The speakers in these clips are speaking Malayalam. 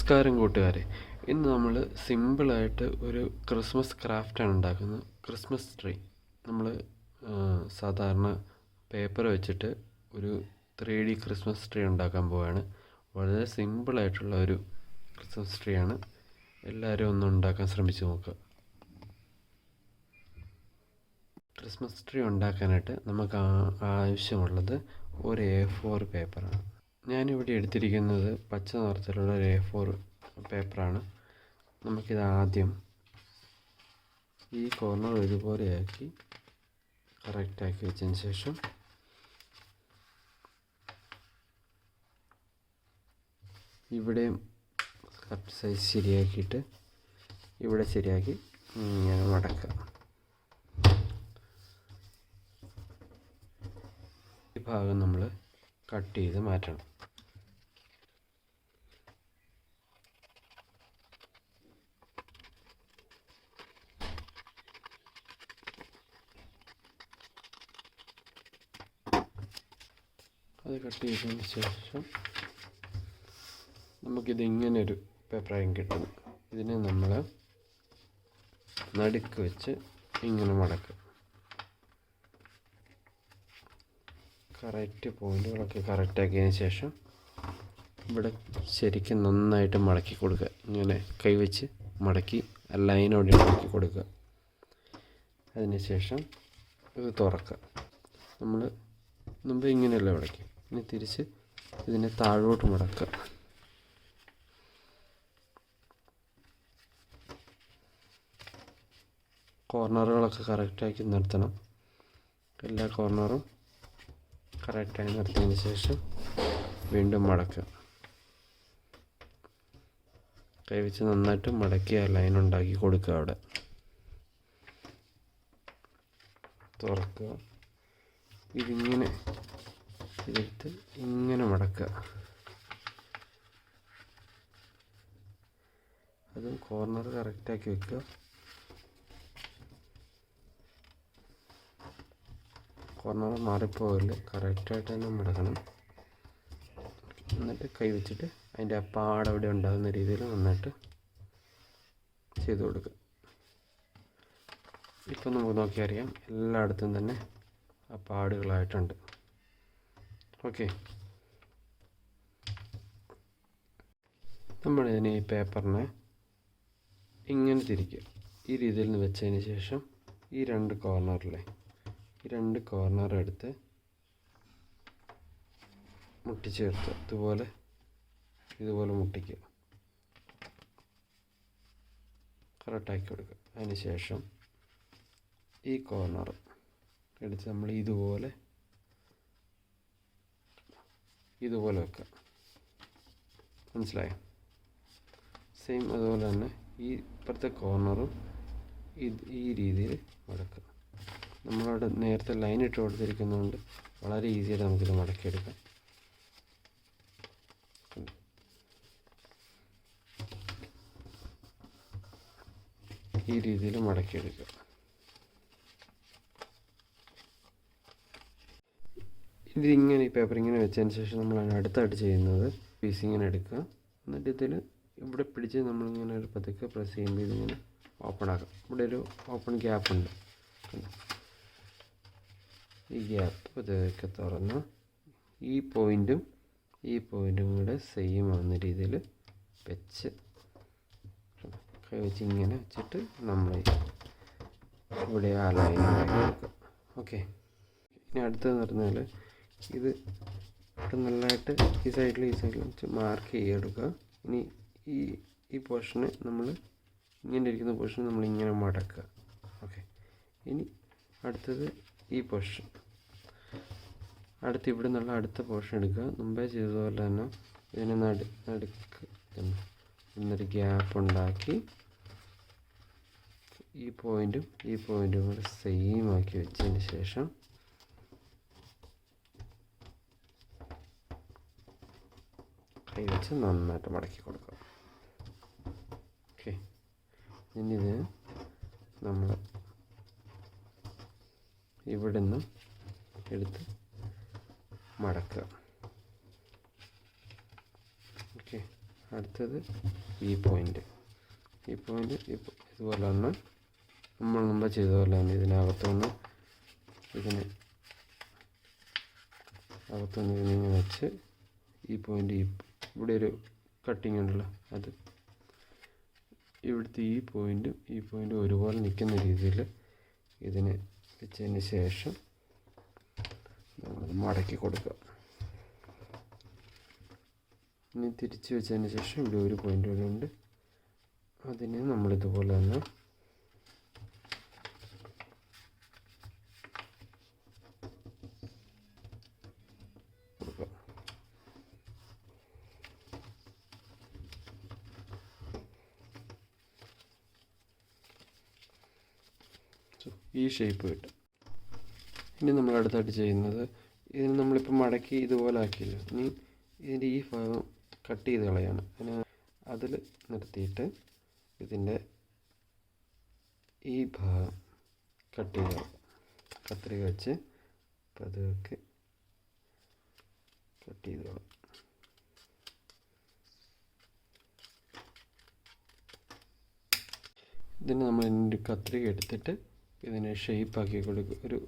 നമസ്കാരം കൂട്ടുകാരെ. ഇന്ന് നമ്മൾ സിമ്പിളായിട്ട് ഒരു ക്രിസ്മസ് ക്രാഫ്റ്റാണ് ഉണ്ടാക്കുന്നത്. ക്രിസ്മസ് ട്രീ നമ്മൾ സാധാരണ പേപ്പർ വെച്ചിട്ട് ഒരു 3D ക്രിസ്മസ് ട്രീ ഉണ്ടാക്കാൻ പോവുകയാണ്. വളരെ സിമ്പിളായിട്ടുള്ള ഒരു ക്രിസ്മസ് ട്രീ ആണ്. എല്ലാവരും ഒന്ന് ഉണ്ടാക്കാൻ ശ്രമിച്ചു നോക്കുക. ക്രിസ്മസ് ട്രീ ഉണ്ടാക്കാനായിട്ട് നമുക്ക് ആവശ്യമുള്ളത് ഒരു A4 പേപ്പറാണ്. ഞാനിവിടെ എടുത്തിരിക്കുന്നത് പച്ച നിറത്തിലുള്ള ഒരു A4 പേപ്പറാണ്. നമുക്കിത് ആദ്യം ഈ കോർണർ ഇതുപോലെയാക്കി കറക്റ്റാക്കി വെച്ചതിന് ശേഷം ഇവിടെയും കറക്റ്റ് സൈസ് ശരിയാക്കിയിട്ട് ഇവിടെ ശരിയാക്കി ഇങ്ങനെ മടക്കുക. ഈ ഭാഗം നമ്മൾ കട്ട് ചെയ്ത് മാറ്റണം. അത് കട്ട് ചെയ്തതിന് ശേഷം നമുക്കിത് ഇങ്ങനൊരു പേപ്പറായും കിട്ടും. ഇതിനെ നമ്മൾ നടുക്ക് വെച്ച് ഇങ്ങനെ മടക്കും. കറക്റ്റ് പോയിൻറ്റുകളൊക്കെ കറക്റ്റാക്കിയതിന് ശേഷം ഇവിടെ ശരിക്കും നന്നായിട്ട് മടക്കി കൊടുക്കുക. ഇങ്ങനെ കൈവച്ച് മടക്കി ലൈനോടെ മടക്കി കൊടുക്കുക. അതിന് ശേഷം ഇത് തുറക്കുക. നമ്മൾ മുമ്പ് ഇങ്ങനെയല്ല മടക്കി, ഇനി തിരിച്ച് ഇതിനെ താഴോട്ട് മടക്കുക. കോർണറുകളൊക്കെ കറക്റ്റാക്കി നിർത്തണം. എല്ലാ കോർണറും കറക്റ്റായി നിർത്തിയതിന് ശേഷം വീണ്ടും മടക്കുക. കൈവച്ച് നന്നായിട്ട് മടക്കി ആ ലൈൻ ഉണ്ടാക്കി കൊടുക്കുക. അവിടെ തുറക്കുക. ഇതിങ്ങനെ എടുത്ത് ഇങ്ങനെ മടക്കുക. അതും കോർണർ കറക്റ്റാക്കി വെക്കുക. കോർണർ മാറിപ്പോകില്ല, കറക്റ്റായിട്ട് തന്നെ മടക്കണം. എന്നിട്ട് കൈ വെച്ചിട്ട് അതിൻ്റെ ആ പാട് അവിടെ ഉണ്ടാകുന്ന രീതിയിൽ നന്നായിട്ട് ചെയ്ത് കൊടുക്കുക. ഇപ്പം നമുക്ക് നോക്കിയാൽ അറിയാം, എല്ലായിടത്തും തന്നെ ആ പാടുകളായിട്ടുണ്ട്. ഓക്കെ, നമ്മളിതിന് ഈ പേപ്പറിനെ ഇങ്ങനെ തിരിക്കുക. ഈ രീതിയിൽ നിന്ന് വെച്ചതിന് ശേഷം ഈ രണ്ട് കോർണർ എടുത്ത് മുട്ടിച്ചേർത്ത് ഇതുപോലെ മുട്ടിക്കുക. കറക്റ്റാക്കി കൊടുക്കുക. അതിന് ശേഷം ഈ കോർണർ എടുത്ത് നമ്മൾ ഇതുപോലെ വെക്കുക. മനസ്സിലായോ? സെയിം അതുപോലെ തന്നെ ഈ ഇപ്പുറത്തെ കോർണറും ഈ രീതിയിൽ മടക്കുക. നമ്മളവിടെ നേരത്തെ ലൈൻ ഇട്ട് കൊടുത്തിരിക്കുന്നതുകൊണ്ട് വളരെ ഈസിയായിട്ട് നമുക്കിത് മടക്കിയെടുക്കാം. ഈ രീതിയിൽ മടക്കിയെടുക്കുക. ഇതിങ്ങനെ ഈ പേപ്പർ ഇങ്ങനെ വെച്ചതിന് ശേഷം നമ്മൾ അടുത്തായിട്ട് ചെയ്യുന്നത് പീസ് ഇങ്ങനെ എടുക്കുക. എന്നിട്ട് ഇതിൽ ഇവിടെ പിടിച്ച് നമ്മളിങ്ങനെ ഒരു പതുക്കെ പ്രസ് ചെയ്യുമ്പോൾ ഇതിങ്ങനെ ഓപ്പൺ ആക്കാം. ഇവിടെ ഒരു ഓപ്പൺ ഗ്യാപ്പ് ഉണ്ട്. ഈ ഗ്യാപ്പ് പതുക്കെ തുറന്ന് ഈ പോയിൻറ്റും കൂടെ സെയിം ആവുന്ന രീതിയിൽ വെച്ച് കൈ വെച്ച് ഇങ്ങനെ വെച്ചിട്ട് നമ്മൾ ഇവിടെ ആ ലൈൻ കൊടുക്കുക. ഓക്കെ, ഇനി അടുത്തതെന്ന് പറഞ്ഞാൽ ഇത് ഇവിടെ നല്ലതായിട്ട് ഈ സൈഡിലും മാർക്ക് ചെയ്തെടുക്കുക. ഇനി ഈ പോർഷന് നമ്മൾ ഇങ്ങനെ ഇരിക്കുന്ന പോർഷൻ നമ്മളിങ്ങനെ മടക്കുക. ഓക്കെ, ഇനി അടുത്തത് ഈ പോർഷൻ. ഇവിടെ നിന്നുള്ള അടുത്ത പോർഷൻ എടുക്കുക. മുമ്പേ ചെയ്തതുപോലെ തന്നെ ഇതിനെ നടുക്ക് എന്നൊരു ഗ്യാപ്പ് ഉണ്ടാക്കി ഈ പോയിൻറ്റും കൂടെ സെയിം ആക്കി വെച്ചതിന് ശേഷം കൈ വെച്ച് നന്നായിട്ട് മടക്കി കൊടുക്കുക. ഓക്കെ, ഇനി ഇത് നമ്മൾ ഇവിടെ നിന്ന് എടുത്ത് മടക്കുക. ഓക്കെ, അടുത്തത് ഈ പോയിൻ്റ് ഇതുപോലെ തന്നെ നമ്മൾ മുമ്പ് ചെയ്ത പോലെ തന്നെ ഇതിനകത്തുനിന്ന് ഇതിനെ വെച്ച് ഈ പോയിൻ്റ് ഇവിടെ ഒരു കട്ടിങ് ഉണ്ടല്ലോ, അത് ഇവിടുത്തെ ഈ പോയിൻറ്റും ഒരുപോലെ നിൽക്കുന്ന രീതിയിൽ ഇതിനെ വെച്ചതിന് ശേഷം നമ്മൾ മടക്കി കൊടുക്കുക. ഇനി തിരിച്ച് വെച്ചതിന് ശേഷം ഇവിടെ ഒരു പോയിൻ്റ് കൂടെ ഉണ്ട്, അതിനെ നമ്മളിതുപോലെ തന്നെ കൊടുക്കുക. ഈ ഷേപ്പ് കിട്ടും. ഇനി നമ്മൾ അടുത്തായിട്ട് ചെയ്യുന്നത്, ഇതിന് നമ്മളിപ്പോൾ മടക്കി ഇതുപോലെ ആക്കിയില്ല, ഇനി ഇതിൻ്റെ ഈ ഭാഗം കട്ട് ചെയ്ത് കളയാണ്. അതിൽ നിർത്തിയിട്ട് ഇതിൻ്റെ ഈ ഭാഗം കട്ട് ചെയ്യുക, കത്രിക വെച്ച് പതുക്കെ കട്ട് ചെയ്ത് കളയാം. ഇതിന് നമ്മൾ ഇതിൻ്റെ കത്രിക എടുത്തിട്ട് ഇതിനെ ഷേപ്പാക്കി കൊടുക്കുക.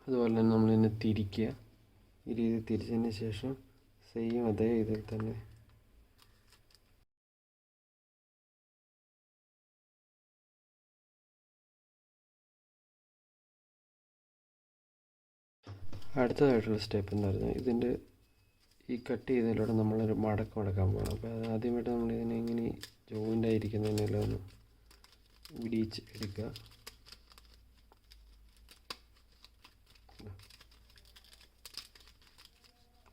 അതുപോലെ തന്നെ നമ്മളിതിനെ തിരിക്കുക. ഈ രീതി തിരിച്ചതിന് ശേഷം സെയിം അതേ ഇതിൽ തന്നെ അടുത്തതായിട്ടുള്ള സ്റ്റെപ്പ് എന്ന് പറഞ്ഞാൽ ഇതിൻ്റെ ഈ കട്ട് ചെയ്തതിലൂടെ നമ്മളൊരു മടക്കം മടക്കാൻ പോകണം. അപ്പോൾ അത് ആദ്യമായിട്ട് നമ്മളിതിനെ ഇങ്ങനെ ജോയിൻ്റ് ആയിരിക്കുന്നതിനെല്ലാം ഒന്ന് വിടിയിച്ച് എടുക്കുക.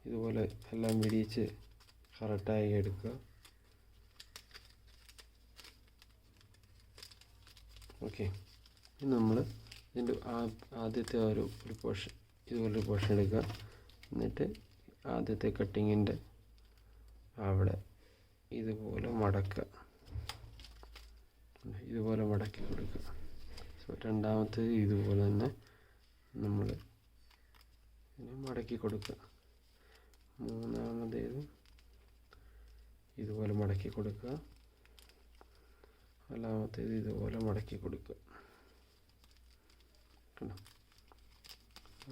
ഇതുപോലെ എല്ലാം വിടിയിച്ച് കറക്റ്റായി എടുക്കുക. ഓക്കെ, ഇനി നമ്മൾ ഇതിൻ്റെ ആദ്യത്തെ ഒരു പോർഷൻ ഇതുപോലൊരു പോർഷൻ എടുക്കുക. എന്നിട്ട് ആദ്യത്തെ കട്ടിങ്ങിൻ്റെ അവിടെ ഇതുപോലെ മടക്കുക, ഇതുപോലെ മടക്കി കൊടുക്കുക. സോ രണ്ടാമത്തേത് ഇതുപോലെ തന്നെ നമ്മൾ ഇതിനെ മടക്കി കൊടുക്കുക. മൂന്നാമതേത് ഇതുപോലെ മടക്കി കൊടുക്കുക. നാലാമത്തേത് ഇതുപോലെ മടക്കി കൊടുക്കുക.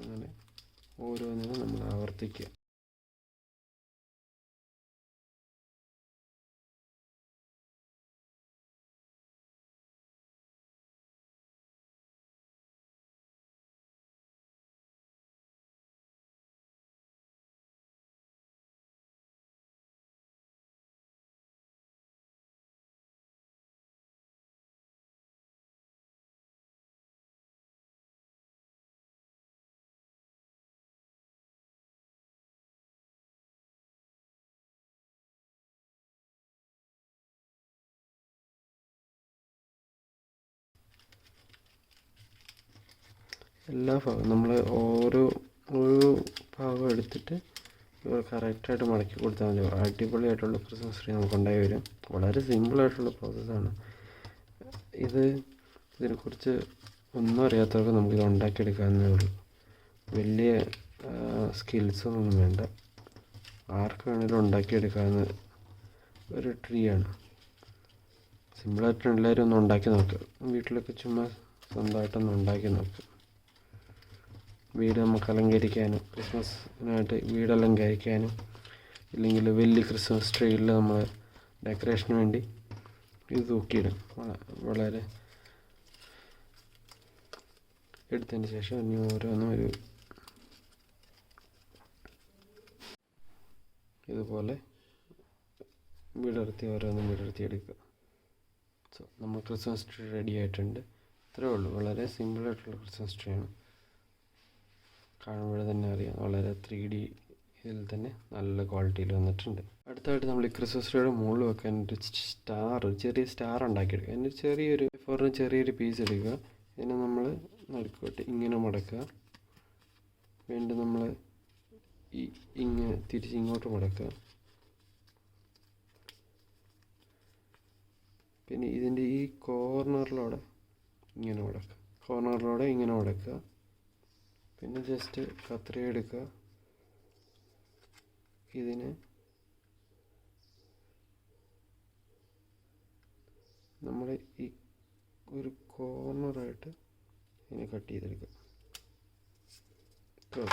അങ്ങനെ ഓരോന്നിനും നമ്മൾ ആവർത്തിക്കുക. എല്ലാ ഭാഗവും നമ്മൾ ഓരോ ഭാഗം എടുത്തിട്ട് കറക്റ്റായിട്ട് മടക്കി കൊടുത്താൽ മതി. അടിപൊളിയായിട്ടുള്ള ക്രിസ്മസ് ട്രീ നമുക്ക് ഉണ്ടായി വരും. വളരെ സിമ്പിളായിട്ടുള്ള പ്രോസസ്സാണ് ഇത്. ഇതിനെക്കുറിച്ച് ഒന്നും അറിയാത്തവർക്ക് നമുക്കിത് ഉണ്ടാക്കിയെടുക്കാവുന്നേ ഉള്ളൂ. വലിയ സ്കിൽസൊന്നും വേണ്ട, ആർക്ക് വേണമെങ്കിലും ഉണ്ടാക്കിയെടുക്കാവുന്ന ഒരു ട്രീ ആണ്. സിമ്പിളായിട്ട് എല്ലാവരും ഒന്ന് ഉണ്ടാക്കി നോക്കുക. വീട്ടിലൊക്കെ ചുമ്മാ സ്വന്തമായിട്ടൊന്ന് ഉണ്ടാക്കി നോക്കുക. വീട് നമുക്ക് അലങ്കരിക്കാനും ക്രിസ്മസിനായിട്ട് വീട് അലങ്കരിക്കാനും ഇല്ലെങ്കിൽ വലിയ ക്രിസ്മസ് ട്രീയിൽ നമ്മൾ ഡെക്കറേഷന് വേണ്ടി ഇത് തൂക്കിയിടും. വളരെ എടുത്തതിന് ശേഷം ഇനി ഓരോന്നും ഇതുപോലെ ഓരോന്നും വിടർത്തി എടുക്കുക. സോ നമ്മൾ ക്രിസ്മസ് ട്രീ റെഡി ആയിട്ടുണ്ട്. ഇത്രയേ ഉള്ളൂ. വളരെ സിമ്പിളായിട്ടുള്ള ക്രിസ്മസ് ട്രീ ആണ്. കാണുമ്പോൾ തന്നെ അറിയാം, വളരെ 3D ഇതിൽ തന്നെ നല്ല ക്വാളിറ്റിയിൽ വന്നിട്ടുണ്ട്. അടുത്തായിട്ട് നമ്മൾ ഈ ക്രിസ്മസ് ട്രീയുടെ മുകളിൽ വെക്കാൻ ഒരു ചെറിയ സ്റ്റാർ ഉണ്ടാക്കിയെടുക്കുക. അതിന് ചെറിയൊരു പീസ് എടുക്കുക. ഇതിനെ നമ്മൾ നടുക്കോട്ട് ഇങ്ങനെ മടക്കുക. വീണ്ടും നമ്മൾ ഇങ്ങനെ തിരിച്ചിങ്ങോട്ട് മടക്കുക. പിന്നെ ഇതിൻ്റെ ഈ കോർണറിലൂടെ ഇങ്ങനെ മടക്കുക. പിന്നെ ജസ്റ്റ് കത്രിക എടുക്കുക. ഇതിനെ നമ്മൾ ഈ ഒരു കോർണറായിട്ട് ഇതിനെ കട്ട് ചെയ്തെടുക്കുക. ഇത്രേ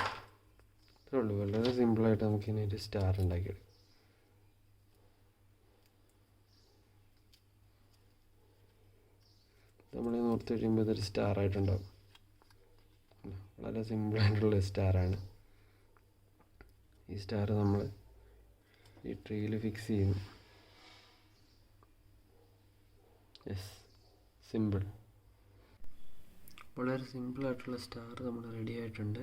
ഉള്ളൂ. വളരെ സിമ്പിളായിട്ട് നമുക്ക് ഇതിനൊരു സ്റ്റാർ ഉണ്ടാക്കിയെടുക്കാം. നമ്മൾ നോർത്ത് കഴിയുമ്പോൾ ഇതൊരു സ്റ്റാറായിട്ടുണ്ടാകും. വളരെ സിമ്പിളായിട്ടുള്ള സ്റ്റാറാണ്. ഈ സ്റ്റാർ നമ്മൾ ഈ ട്രീയിൽ ഫിക്സ് ചെയ്യുന്നു. Yes, simple. വളരെ സിമ്പിളായിട്ടുള്ള സ്റ്റാർ നമ്മൾ റെഡി ആയിട്ടുണ്ട്.